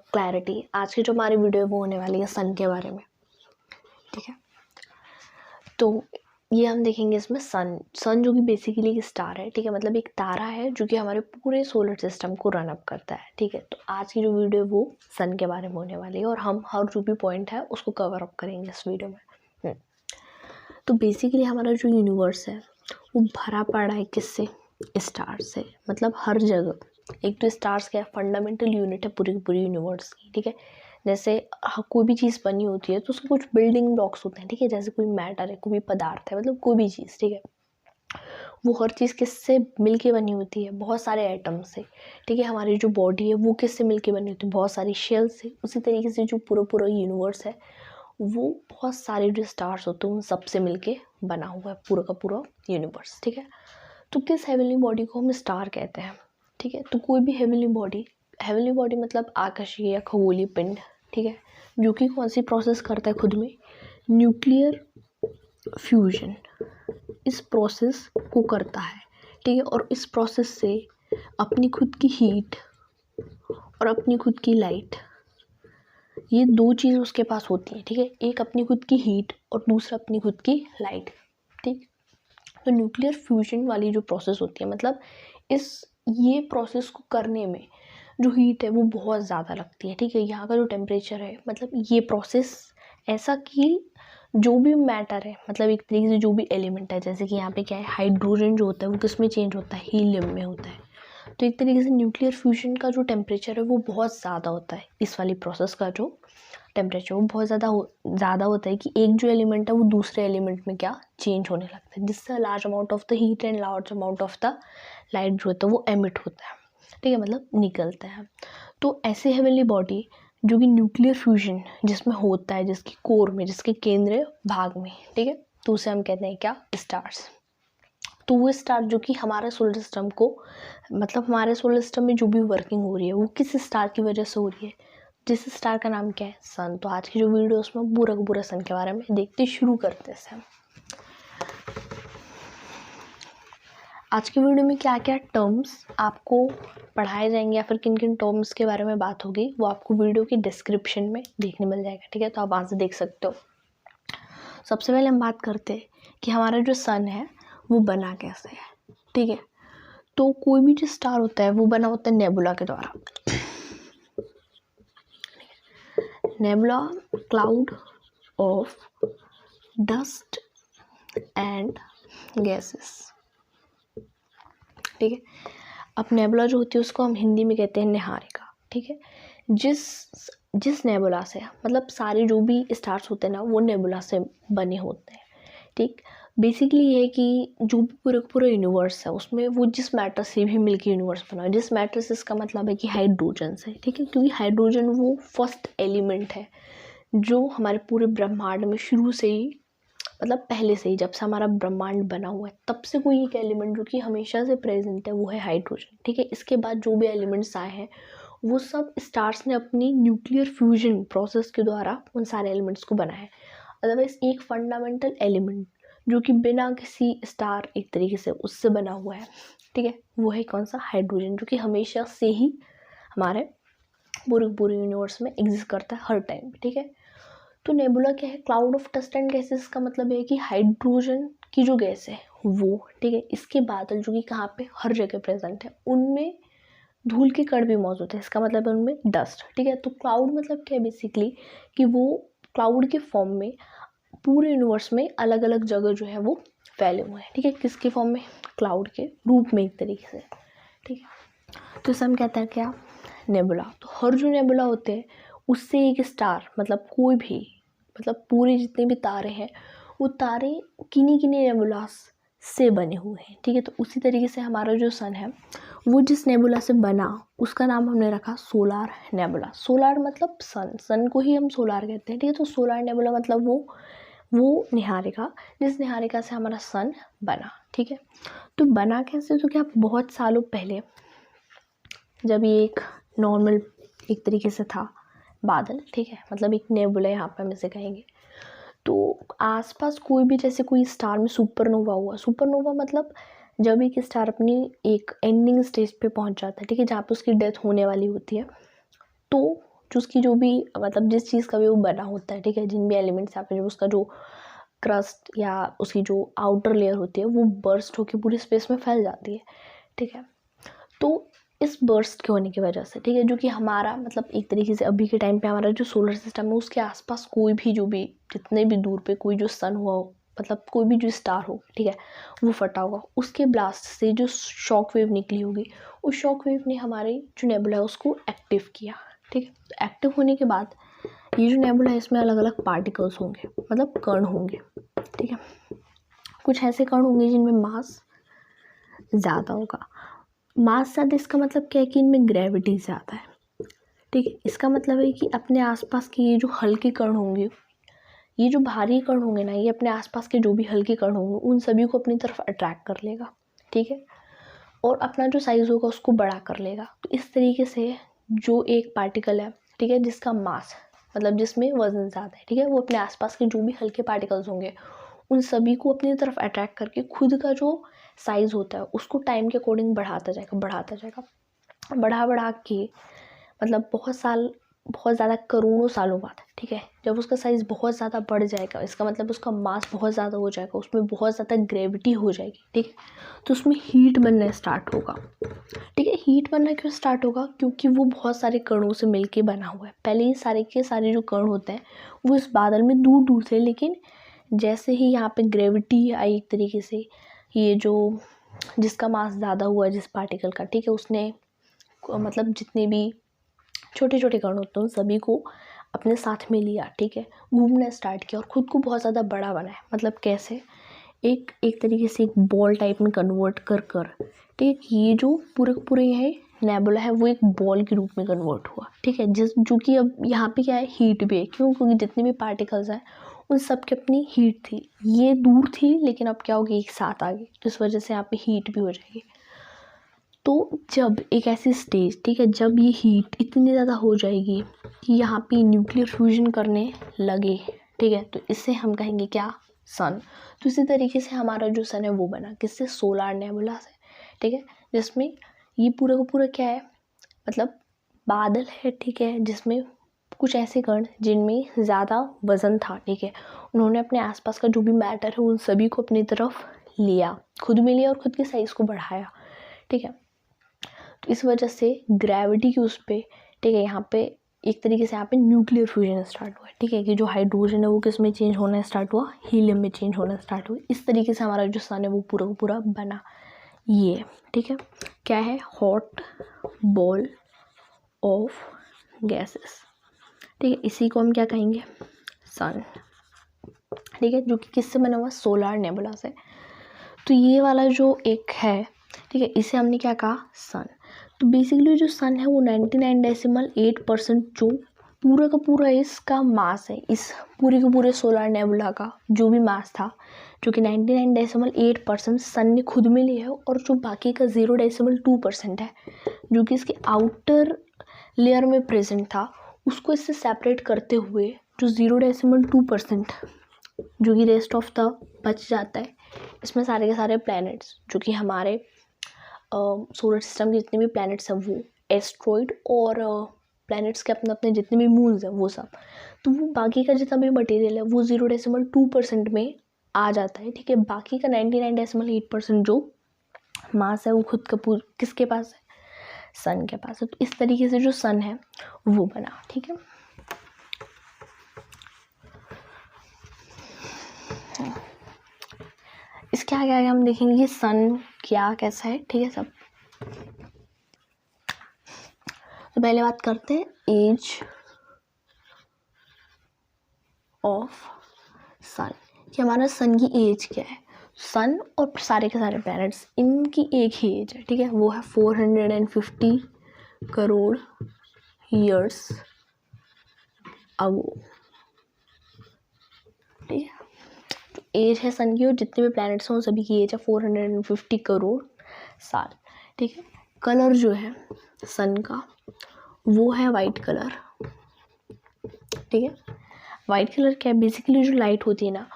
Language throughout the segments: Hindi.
क्लैरिटी, आज की जो हमारी वीडियो है वो होने वाली है सन के बारे में, ठीक है। तो ये हम देखेंगे इसमें सन जो कि बेसिकली एक स्टार है, ठीक है, मतलब एक तारा है जो कि हमारे पूरे सोलर सिस्टम को रन अप करता है, ठीक है। तो आज की जो वीडियो है वो सन के बारे में होने वाली है और हम हर जो भी पॉइंट है उसको कवर अप करेंगे इस वीडियो में। तो बेसिकली हमारा जो यूनिवर्स है वो भरा पड़ा है किससे? स्टार से। मतलब हर जगह एक तो स्टार्स क्या है, फंडामेंटल यूनिट है पूरी की पूरी यूनिवर्स की, ठीक है। जैसे कोई भी चीज़ बनी होती है तो उसके कुछ बिल्डिंग ब्लॉक्स होते हैं, ठीक है। जैसे कोई मैटर है, कोई भी पदार्थ है, मतलब कोई भी चीज़, ठीक है, वो हर चीज़ किससे मिलके बनी होती है? बहुत सारे एटम से, ठीक है। हमारी जो बॉडी है वो किससे मिलके बनी होती है? बहुत सारी शेल से। उसी तरीके से जो पूरा पूरा यूनिवर्स है वो बहुत सारे जो स्टार्स होते हैं उन सब से मिलके बना हुआ है पूरा का पूरा यूनिवर्स, ठीक है। तो किस हेवनली बॉडी को हम स्टार कहते हैं, ठीक है। तो कोई भी हेवनली बॉडी मतलब आकाशीय या खगोलीय पिंड, ठीक है, जो कि कौन सी प्रोसेस करता है खुद में? न्यूक्लियर फ्यूजन इस प्रोसेस को करता है, ठीक है। और इस प्रोसेस से अपनी खुद की हीट और अपनी खुद की लाइट, ये दो चीज़ उसके पास होती है, ठीक है। एक अपनी खुद की हीट और दूसरा अपनी खुद की लाइट, ठीक। तो न्यूक्लियर फ्यूजन वाली जो प्रोसेस होती है, मतलब ये प्रोसेस को करने में जो हीट है वो बहुत ज़्यादा लगती है, ठीक है। यहाँ का जो टेम्परेचर है, मतलब ये प्रोसेस ऐसा कि जो भी मैटर है, मतलब एक तरीके से जो भी एलिमेंट है, जैसे कि यहाँ पे क्या है, हाइड्रोजन जो होता है वो किस में चेंज होता है? हीलियम में होता है। तो एक तरीके से न्यूक्लियर फ्यूजन का जो टेम्परेचर है वो बहुत ज़्यादा होता है। इस वाली प्रोसेस का जो टेम्परेचर वो बहुत ज़्यादा होता है कि एक जो एलिमेंट है वो दूसरे एलिमेंट में क्या चेंज होने लगता है, जिससे large amount of the heat and large amount of the light जो होता है वो एमिट होता है, ठीक है, मतलब निकलता है। तो ऐसे हेवनली बॉडी जो कि न्यूक्लियर फ्यूजन जिसमें होता है, जिसकी कोर में, जिसके केंद्रीय भाग में, ठीक है, तो उसे हम कहते हैं क्या? स्टार्स। तो वो स्टार जो कि हमारे सोलर सिस्टम को, मतलब हमारे सोलर सिस्टम में जो भी वर्किंग हो रही है वो किस स्टार की वजह से हो रही है? जिस स्टार का नाम क्या है? सन। तो आज की जो वीडियो उसमें पूरा का पूरा सन के बारे में देखते शुरू करते हैं। आज की वीडियो में क्या क्या टर्म्स आपको पढ़ाए जाएंगे या फिर किन किन टर्म्स के बारे में बात होगी वो आपको वीडियो की डिस्क्रिप्शन में देखने मिल जाएगा, ठीक है। तो आप वहाँ से देख सकते हो। सबसे पहले हम बात करते हैं कि हमारा जो सन है वो बना कैसे है, ठीक है। तो कोई भी जो स्टार होता है वो बना होता है नेबुला के द्वारा। Nebula cloud of dust and gases, ठीक है। अब नेबुला जो होती है उसको हम हिंदी में कहते हैं निहारिका, ठीक है। जिस नेबुला से, मतलब सारे जो भी स्टार्स होते हैं ना वो नेबुला से बने होते हैं, ठीक। बेसिकली ये है कि जो भी पूरा यूनिवर्स है उसमें वो जिस मैटर से भी मिलकर यूनिवर्स बना है, जिस मैटर से, इसका मतलब है कि हाइड्रोजन से, ठीक है। क्योंकि हाइड्रोजन वो फर्स्ट एलिमेंट है जो हमारे पूरे ब्रह्मांड में शुरू से ही, मतलब पहले से ही, जब से हमारा ब्रह्मांड बना हुआ है तब से कोई एक एलिमेंट जो कि हमेशा से प्रेजेंट है वो है हाइड्रोजन, ठीक है। इसके बाद जो भी एलिमेंट्स आए हैं वो सब स्टार्स ने अपनी न्यूक्लियर फ्यूजन प्रोसेस के द्वारा उन सारे एलिमेंट्स को बनाया है। अदरवाइज एक फंडामेंटल एलिमेंट जो कि बिना किसी स्टार एक तरीके से उससे बना हुआ है, ठीक है, वो है कौन सा? हाइड्रोजन, जो कि हमेशा से ही हमारे पूरे यूनिवर्स में एग्जिस्ट करता है हर टाइम, ठीक है। तो नेबुला क्या है? Cloud of dust and gases का मतलब है कि हाइड्रोजन की जो गैस है वो, ठीक है, इसके बादल जो कि कहाँ पे? हर जगह प्रेजेंट है, उनमें धूल के कण भी मौजूद है, इसका मतलब है उनमें डस्ट, ठीक है। तो क्लाउड मतलब क्या है? बेसिकली कि वो क्लाउड के फॉर्म में पूरे यूनिवर्स में अलग अलग जगह जो है वो फैले हुए हैं, ठीक है। किसके फॉर्म में? क्लाउड के रूप में एक तरीके से, ठीक है। तो इसे हम कहते हैं क्या? नेबुला। तो हर जो नेबुला होते हैं उससे एक स्टार, मतलब कोई भी, मतलब पूरे जितने भी तारे हैं वो तारे किन्हीं किन्हीं नेबुलास से बने हुए हैं, ठीक है। तो उसी तरीके से हमारा जो सन है वो जिस नेबुला से बना उसका नाम हमने रखा सोलार नेबुला। सोलार मतलब सन को ही हम सोलार कहते हैं, ठीक है। तो सोलार नेबुला मतलब वो निहारिका, जिस निहारिका से हमारा सन बना, ठीक है। तो बना कैसे? तो क्या बहुत सालों पहले जब ये एक नॉर्मल एक तरीके से था बादल, ठीक है, मतलब एक नेबुला यहाँ पे हम इसे कहेंगे, तो आसपास कोई भी, जैसे कोई स्टार में सुपरनोवा हुआ। सुपरनोवा मतलब जब एक स्टार अपनी एक एंडिंग स्टेज पे पहुंच जाता है, ठीक है, जहाँ पे उसकी डेथ होने वाली होती है, तो जो उसकी जो भी मतलब जिस चीज़ का भी वो बना होता है, ठीक है, जिन भी एलिमेंट्स यहाँ पे जो उसका जो क्रस्ट या उसकी जो आउटर लेयर होती है वो बर्स्ट होकर पूरे स्पेस में फैल जाती है, ठीक है। तो इस बर्स्ट के होने की वजह से, ठीक है, जो कि हमारा मतलब एक तरीके से अभी के टाइम पे हमारा जो सोलर सिस्टम है उसके आसपास कोई भी जो भी जितने भी दूर पे कोई जो सन हुआ हो, मतलब कोई भी जो स्टार हो, ठीक है, वो फटा होगा, उसके ब्लास्ट से जो शॉक वेव निकली होगी, उस शॉक वेव ने हमारे जो नेबुला है उसको एक्टिव किया, ठीक है। तो एक्टिव होने के बाद ये जो नेबुला है इसमें अलग अलग पार्टिकल्स होंगे, मतलब कण होंगे, ठीक है। कुछ ऐसे कण होंगे जिनमें मास ज़्यादा होगा। मास ज़्यादा इसका मतलब क्या है कि इनमें ग्रेविटी ज़्यादा है, ठीक है। इसका मतलब है कि अपने आसपास के ये जो हल्के कण होंगे, ये जो भारी कण होंगे ना, ये अपने आसपास के जो भी हल्के कण होंगे उन सभी को अपनी तरफ अट्रैक्ट कर लेगा, ठीक है, और अपना जो साइज़ होगा उसको बड़ा कर लेगा। तो इस तरीके से जो एक पार्टिकल है, ठीक है, जिसका मास मतलब जिसमें वज़न ज़्यादा है, ठीक है, वो अपने आसपास के जो भी हल्के पार्टिकल्स होंगे उन सभी को अपनी तरफ अट्रैक्ट करके खुद का जो साइज़ होता है उसको टाइम के अकॉर्डिंग बढ़ाता जाएगा, बढ़ा के मतलब बहुत ज़्यादा करोड़ों सालों बाद, ठीक है, जब उसका साइज़ बहुत ज़्यादा बढ़ जाएगा, इसका मतलब उसका मास बहुत ज़्यादा हो जाएगा, उसमें बहुत ज़्यादा ग्रेविटी हो जाएगी, ठीक है, तो उसमें हीट बनना स्टार्ट होगा, ठीक है। हीट बनना क्यों स्टार्ट होगा? क्योंकि वो बहुत सारे कणों से मिलके बना हुआ है। पहले ही सारे के सारे जो कण होते हैं वो इस बादल में दूर दूर थे, लेकिन जैसे ही यहाँ पे ग्रेविटी आई एक तरीके से, ये जो जिसका मास ज़्यादा हुआ है जिस पार्टिकल का, ठीक है, उसने मतलब जितने भी छोटे छोटे कण होते हैं उन सभी को अपने साथ में लिया, ठीक है, घूमना स्टार्ट किया और ख़ुद को बहुत ज़्यादा बड़ा बनाया। मतलब कैसे? एक तरीके से एक बॉल टाइप में कन्वर्ट कर ठीक है, ये जो पूरे है नेबुला है वो एक बॉल के रूप में कन्वर्ट हुआ, ठीक है, जो कि अब यहाँ पे क्या है, हीट भी है। क्यों? क्योंकि जितने भी पार्टिकल्स हैं उन सब की अपनी हीट थी, ये दूर थी लेकिन अब क्या होगी, एक साथ आ गई, तो इस वजह से यहाँ पे हीट भी हो जाएगी। तो जब एक ऐसी स्टेज, ठीक है, जब ये हीट इतनी ज़्यादा हो जाएगी कि यहाँ पे न्यूक्लियर फ्यूजन करने लगे, ठीक है, तो इससे हम कहेंगे क्या, सन। तो इसी तरीके से हमारा जो सन है वो बना, किससे, सोलार नेबुला से, ठीक है, जिसमें ये पूरा का पूरा क्या है, मतलब बादल है, ठीक है, जिसमें कुछ ऐसे कण जिनमें ज़्यादा वज़न था, ठीक है, उन्होंने अपने आसपास का जो भी मैटर है उन सभी को अपनी तरफ लिया, खुद में लिया और खुद के साइज़ को बढ़ाया, ठीक है। तो इस वजह से ग्रेविटी की उस पर, ठीक है, यहाँ पे एक तरीके से यहाँ पे न्यूक्लियर फ्यूजन स्टार्ट हुआ, ठीक है, कि जो हाइड्रोजन है वो किस में चेंज होना स्टार्ट हुआ, हीलियम में चेंज होना स्टार्ट हुआ। इस तरीके से हमारा जो सन है वो पूरा का पूरा बना। ये ठीक है, क्या है, हॉट बॉल ऑफ गैसेस, ठीक है, इसी को हम क्या कहेंगे, सन, ठीक है, जो कि किससे बना हुआ, सोलार नेबुला से। तो ये वाला जो एक है, ठीक है, इसे हमने क्या कहा, सन। तो बेसिकली जो सन है वो 99.8% जो पूरा का पूरा इसका मास है, इस पूरे के पूरे सोलार नेबुला का जो भी मास था, जो कि 99.8% सन ने खुद में लिया है, और जो बाकी का 0.2% है जो कि इसके आउटर लेयर में प्रेजेंट था, उसको इससे सेपरेट करते हुए जो 0.2% जो कि रेस्ट ऑफ द बच जाता है, इसमें सारे के सारे प्लैनेट्स जो कि हमारे सोलर सिस्टम के जितने भी प्लैनेट्स हैं वो एस्ट्रॉइड, और प्लैनेट्स के अपने अपने जितने भी मून्स हैं वो सब, तो वो बाकी का जितना भी मटेरियल है वो 0.2% में आ जाता है, ठीक है। बाकी का 99.8% जो मास है वो खुद का किसके पास है, सन के पास है। तो इस तरीके से जो सन है वो बना, ठीक है। इसके आगे हम देखेंगे सन क्या कैसा है, ठीक है सब। तो पहले बात करते हैं एज ऑफ सन, कि हमारा सन की एज क्या है। सन और सारे के सारे प्लैनेट्स, इनकी एक ही एज है, ठीक है, वो है 450 करोड़ ईयर्स अगो, ठीक है। तो एज है सन की, और जितने भी प्लैनेट्स हैं सभी की एज है 450 करोड़ साल, ठीक है। कलर जो है सन का वो है वाइट कलर, ठीक है। वाइट कलर क्या है, बेसिकली जो लाइट होती है ना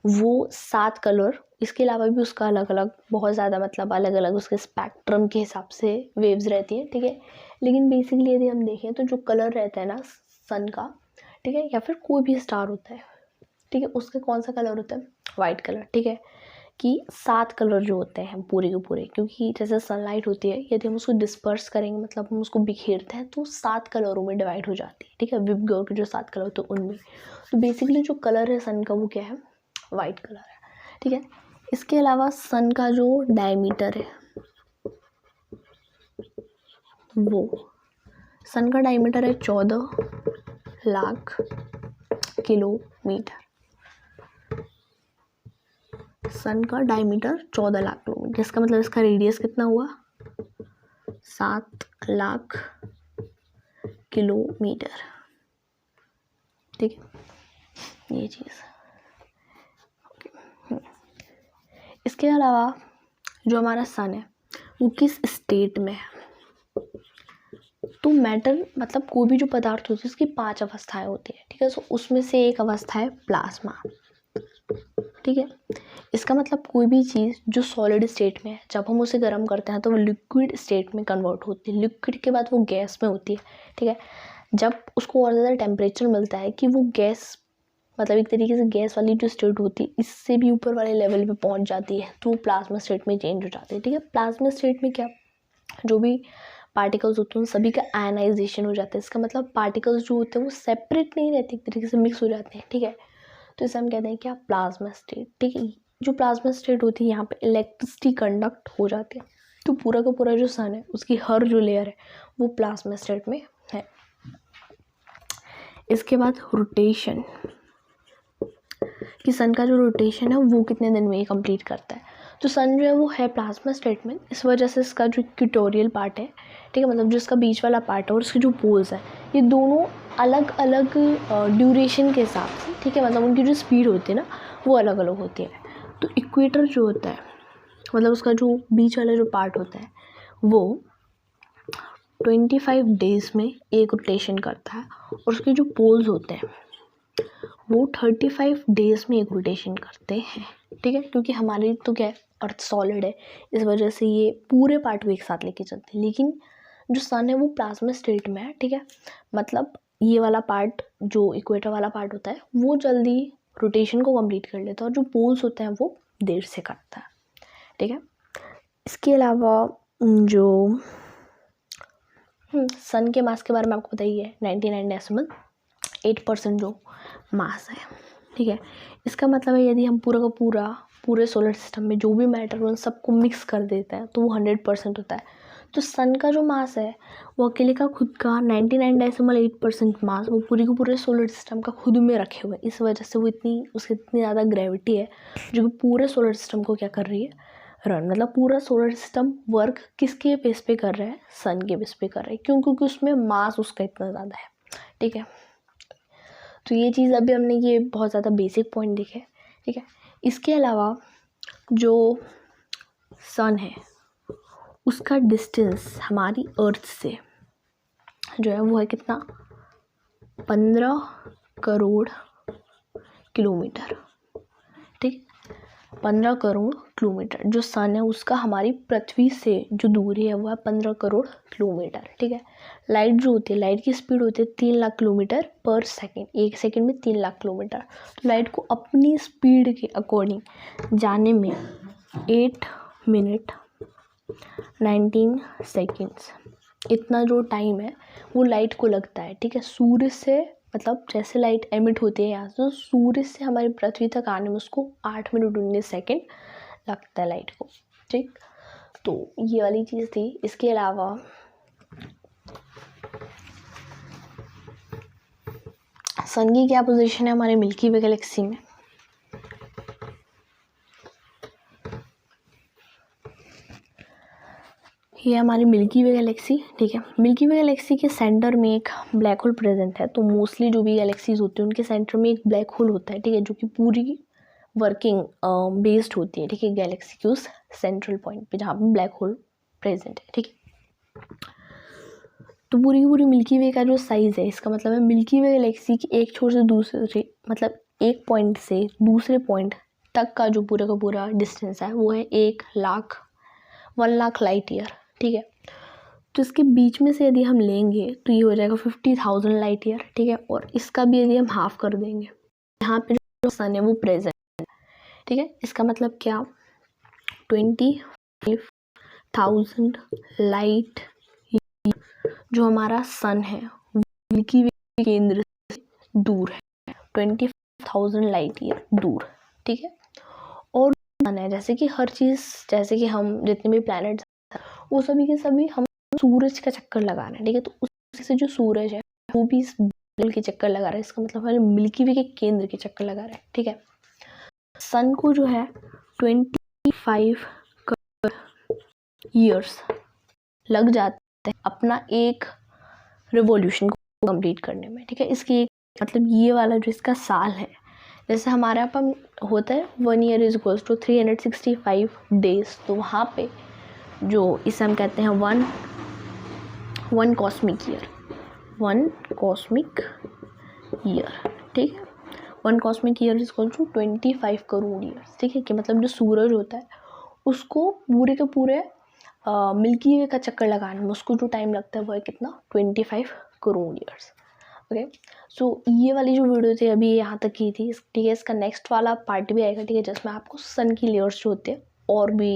वो 7 कलर, इसके अलावा भी उसका अलग अलग बहुत ज़्यादा मतलब अलग अलग उसके स्पेक्ट्रम के हिसाब से वेव्स रहती है, ठीक है। लेकिन बेसिकली यदि हम देखें तो जो कलर रहता है ना सन का, ठीक है, या फिर कोई भी स्टार होता है, ठीक है, उसका कौन सा कलर होता है, वाइट कलर, ठीक है, कि 7 कलर जो होते हैं पूरे के पूरे, क्योंकि जैसे सनलाइट होती है यदि हम उसको डिस्पर्स करेंगे, मतलब हम उसको बिखेरते हैं, तो 7 कलरों में डिवाइड हो जाती है, ठीक है, विब गौर के जो 7 कलर होते हैं उनमें। तो बेसिकली जो कलर है सन का वो क्या है, वाइट कलर है, ठीक है। इसके अलावा सन का जो डायमीटर है वो, सन का डायमीटर है 14 लाख किलोमीटर। सन का डायमीटर 14 लाख किलोमीटर, जिसका मतलब इसका रेडियस कितना हुआ, 7 लाख किलोमीटर, ठीक है, ये चीज़। इसके अलावा जो हमारा सन है वो किस स्टेट में है, तो मैटर मतलब कोई भी जो पदार्थ होती है उसकी 5 अवस्थाएं होती है, ठीक है। सो उसमें से एक अवस्था है प्लाज्मा, ठीक है। इसका मतलब कोई भी चीज़ जो सॉलिड स्टेट में है, जब हम उसे गर्म करते हैं तो वो लिक्विड स्टेट में कन्वर्ट होती है, लिक्विड के बाद वो गैस में होती है, ठीक है। जब उसको और ज़्यादा टेम्परेचर मिलता है कि वो गैस, मतलब एक तरीके से गैस वाली जो स्टेट होती है इससे भी ऊपर वाले लेवल पे पहुंच जाती है, तो वो प्लाज्मा स्टेट में चेंज हो जाती है, ठीक है। प्लाज्मा स्टेट में क्या, जो भी पार्टिकल्स होते हैं उन सभी का आयनाइजेशन हो जाता है। इसका मतलब पार्टिकल्स जो होते हैं वो सेपरेट नहीं रहते, एक तरीके से मिक्स हो जाते हैं, ठीक है। तो इसे हम कहते हैं क्या, प्लाज्मा स्टेट, ठीक है। जो प्लाज्मा स्टेट होती है यहाँ पे इलेक्ट्रिसिटी कंडक्ट हो जाती है, तो पूरा का पूरा जो सन है उसकी हर जो लेयर है वो प्लाज्मा स्टेट में है। इसके बाद रोटेशन, कि सन का जो रोटेशन है वो कितने दिन में ये कंप्लीट करता है। तो सन जो है वो है प्लाज्मा स्टेट में, इस वजह से इसका जो इक्वेटोरियल पार्ट है, ठीक है, मतलब जो इसका बीच वाला पार्ट है और उसके जो पोल्स है ये दोनों अलग अलग ड्यूरेशन के हिसाब से, ठीक है, मतलब उनकी जो स्पीड होती है ना वो अलग अलग होती है। तो इक्वेटर जो होता है, मतलब उसका जो बीच वाला जो पार्ट होता है वो 25 डेज में एक रोटेशन करता है, और उसके जो पोल्स होते हैं वो 35 डेज में एक रोटेशन करते हैं, ठीक है। क्योंकि हमारी तो क्या है, अर्थ सॉलिड है, इस वजह से ये पूरे पार्ट को एक साथ लेके चलते हैं। लेकिन जो सन है वो प्लाज्मा स्टेट में है, ठीक है, मतलब ये वाला पार्ट जो इक्वेटर वाला पार्ट होता है वो जल्दी रोटेशन को कंप्लीट कर लेता है, और जो पोल्स होते हैं वो देर से करता है, ठीक है। इसके अलावा जो सन के मास के बारे में आपको बताइए 99.8% जो मास है, ठीक है। इसका मतलब है यदि हम पूरा का पूरे सोलर सिस्टम में जो भी मैटर उन सबको मिक्स कर देते हैं तो वो 100% होता है। तो सन का जो मास है वो अकेले का खुद का 99.8% मास वो पूरे के पूरे सोलर सिस्टम का खुद में रखे हुए, इस वजह से वो उसकी इतनी ज़्यादा ग्रेविटी है जो कि पूरे सोलर सिस्टम को क्या कर रही है, रन, मतलब पूरा सोलर सिस्टम वर्क किसके बेस पे कर रहा है, सन के बेस पे कर रहा है। क्यों, क्योंकि उसमें मास उसका इतना ज़्यादा है, ठीक है। तो ये चीज़ अभी हमने ये बहुत ज़्यादा बेसिक पॉइंट देखे, ठीक है। इसके अलावा जो सन है उसका डिस्टेंस हमारी अर्थ से जो है वो है कितना, 15 करोड़ किलोमीटर, ठीक, 15 करोड़ किलोमीटर जो सन है उसका हमारी पृथ्वी से जो दूरी है वो है 15 करोड़ किलोमीटर, ठीक है। लाइट जो होती है, लाइट की स्पीड होती है 3 लाख किलोमीटर पर सेकंड, एक सेकंड में 3 लाख किलोमीटर। तो लाइट को अपनी स्पीड के अकॉर्डिंग जाने में 8 मिनट 19 सेकेंड्स इतना जो टाइम है वो लाइट को लगता है, ठीक है। सूर्य से, मतलब जैसे लाइट एमिट होती है यहाँ से, तो सूर्य से हमारी पृथ्वी तक आने में उसको 8 मिनट 19 सेकेंड लगता है लाइट को, ठीक। तो ये वाली चीज़ थी। इसके अलावा सन की क्या पोजीशन है हमारे मिल्की वे गैलेक्सी में, ये हमारी मिल्की वे गैलेक्सी, ठीक है। मिल्की वे गैलेक्सी के सेंटर में एक ब्लैक होल प्रेजेंट है। तो मोस्टली जो भी गैलेक्सीज होती है उनके सेंटर में एक ब्लैक होल होता है, ठीक है, जो कि पूरी वर्किंग बेस्ड होती है, ठीक है, गैलेक्सी के उस सेंट्रल पॉइंट पे जहाँ पे ब्लैक होल प्रेजेंट है, ठीक है। तो पूरी की पूरी मिल्की वे का जो साइज़ है, इसका मतलब है मिल्की वे गैलेक्सी की एक छोर से दूसरे, मतलब एक पॉइंट से दूसरे पॉइंट तक का जो पूरा का पूरा डिस्टेंस है वो है 1 लाख लाइट ईयर, ठीक है। तो इसके बीच में से यदि हम लेंगे तो ये हो जाएगा 50,000 लाइट ईयर, ठीक है। और इसका भी यदि हम हाफ कर देंगे, यहाँ पे जो सन है वो प्रेजेंट है, ठीक है। इसका मतलब क्या, 25,000 लाइट जो हमारा सन है मिल्की वे के केंद्र से दूर है, 25,000 लाइट ईयर दूर, ठीक है। और सन है, जैसे कि हर चीज़, जैसे कि हम जितने भी प्लैनेट्स वो सभी के सभी हम सूरज का चक्कर लगा रहे हैं, ठीक है। तो उससे जो सूरज है वो भी इस बल के चक्कर लगा रहा है, इसका मतलब है मिल्की वे के केंद्र के चक्कर लगा रहा है, ठीक है। सन को जो है 25 करोड़ ईयर्स लग जाते हैं अपना एक रिवॉल्यूशन को कंप्लीट करने में, ठीक है। इसकी एक मतलब ये वाला जो इसका साल है, जैसे हमारे यहाँ पर होता है 1 year is equals to 365 days, तो वहाँ पे जो इसे हम कहते हैं one cosmic year, 1 cosmic year, ठीक है। 1 cosmic year is equal to 25 crore years, ठीक है। कि मतलब जो सूरज होता है उसको पूरे के पूरे मिल्की वे का चक्कर लगाने में उसको जो टाइम लगता है वो है कितना, 25 करोड़ ईयर्स, ओके। सो ये वाली जो वीडियो थी अभी यहाँ तक की थी, ठीक है। इसका नेक्स्ट वाला पार्ट भी आएगा, ठीक है, जिसमें आपको सन की लेयर्स जो होते हैं और भी